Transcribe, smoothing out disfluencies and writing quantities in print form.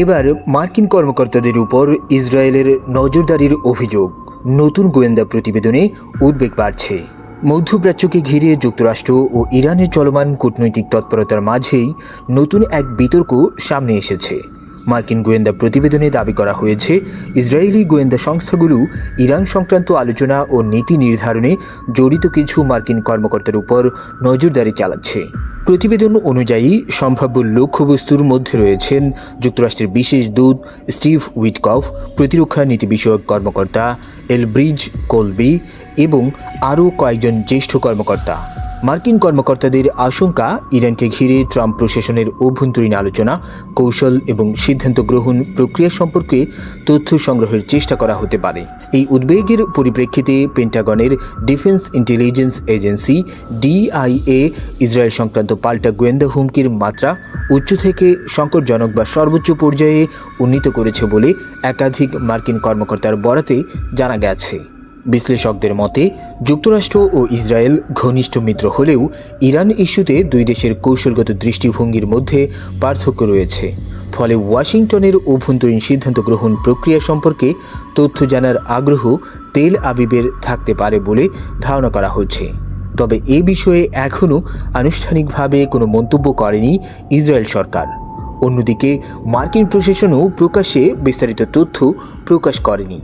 এবার মার্কিন কর্মকর্তাদের উপর ইসরায়েলের নজরদারির অভিযোগ। নতুন গোয়েন্দা প্রতিবেদনে উদ্বেগ বাড়ছে। মধ্যপ্রাচ্যকে ঘিরে যুক্তরাষ্ট্র ও ইরানের চলমান কূটনৈতিক তৎপরতার মাঝেই নতুন এক বিতর্ক সামনে এসেছে। মার্কিন গোয়েন্দা প্রতিবেদনে দাবি করা হয়েছে, ইসরায়েলি গোয়েন্দা সংস্থাগুলো ইরান সংক্রান্ত আলোচনা ও নীতি নির্ধারণে জড়িত কিছু মার্কিন কর্মকর্তার উপর নজরদারি চালাচ্ছে। প্রতিবেদন অনুযায়ী সম্ভাব্য লক্ষ্যবস্তুর মধ্যে রয়েছেন যুক্তরাষ্ট্রের বিশেষ দূত স্টিভ উইটকফ, প্রতিরক্ষা নীতি বিষয়ক কর্মকর্তা এলব্রিজ কোলবি এবং আরও কয়েকজন জ্যেষ্ঠ কর্মকর্তা। মার্কিন কর্মকর্তাদের আশঙ্কা, ইরানকে ঘিরে ট্রাম্প প্রশাসনের অভ্যন্তরীণ আলোচনা, কৌশল এবং সিদ্ধান্ত গ্রহণ প্রক্রিয়া সম্পর্কে তথ্য সংগ্রহের চেষ্টা করা হতে পারে। এই উদ্বেগের পরিপ্রেক্ষিতে পেন্টাগনের defence intelligence agency DIA Israel সংক্রান্ত পাল্টা গোয়েন্দা হুমকির মাত্রা উচ্চ থেকে সংকটজনক বা সর্বোচ্চ পর্যায়ে উন্নীত করেছে বলে একাধিক মার্কিন কর্মকর্তার বরাতে জানা গেছে। বিশ্লেষকদের মতে, যুক্তরাষ্ট্র ও ইসরায়েল ঘনিষ্ঠ মিত্র হলেও ইরান ইস্যুতে দুই দেশের কৌশলগত দৃষ্টিভঙ্গির মধ্যে পার্থক্য রয়েছে। ফলে ওয়াশিংটনের অভ্যন্তরীণ সিদ্ধান্ত গ্রহণ প্রক্রিয়া সম্পর্কে তথ্য জানার আগ্রহ তেল আবিবের থাকতে পারে বলে ধারণা করা হচ্ছে। তবে এ বিষয়ে এখনও আনুষ্ঠানিকভাবে কোনো মন্তব্য করেনি ইসরায়েল সরকার। অন্যদিকে মার্কিন প্রশাসনও প্রকাশ্যে বিস্তারিত তথ্য প্রকাশ করেনি।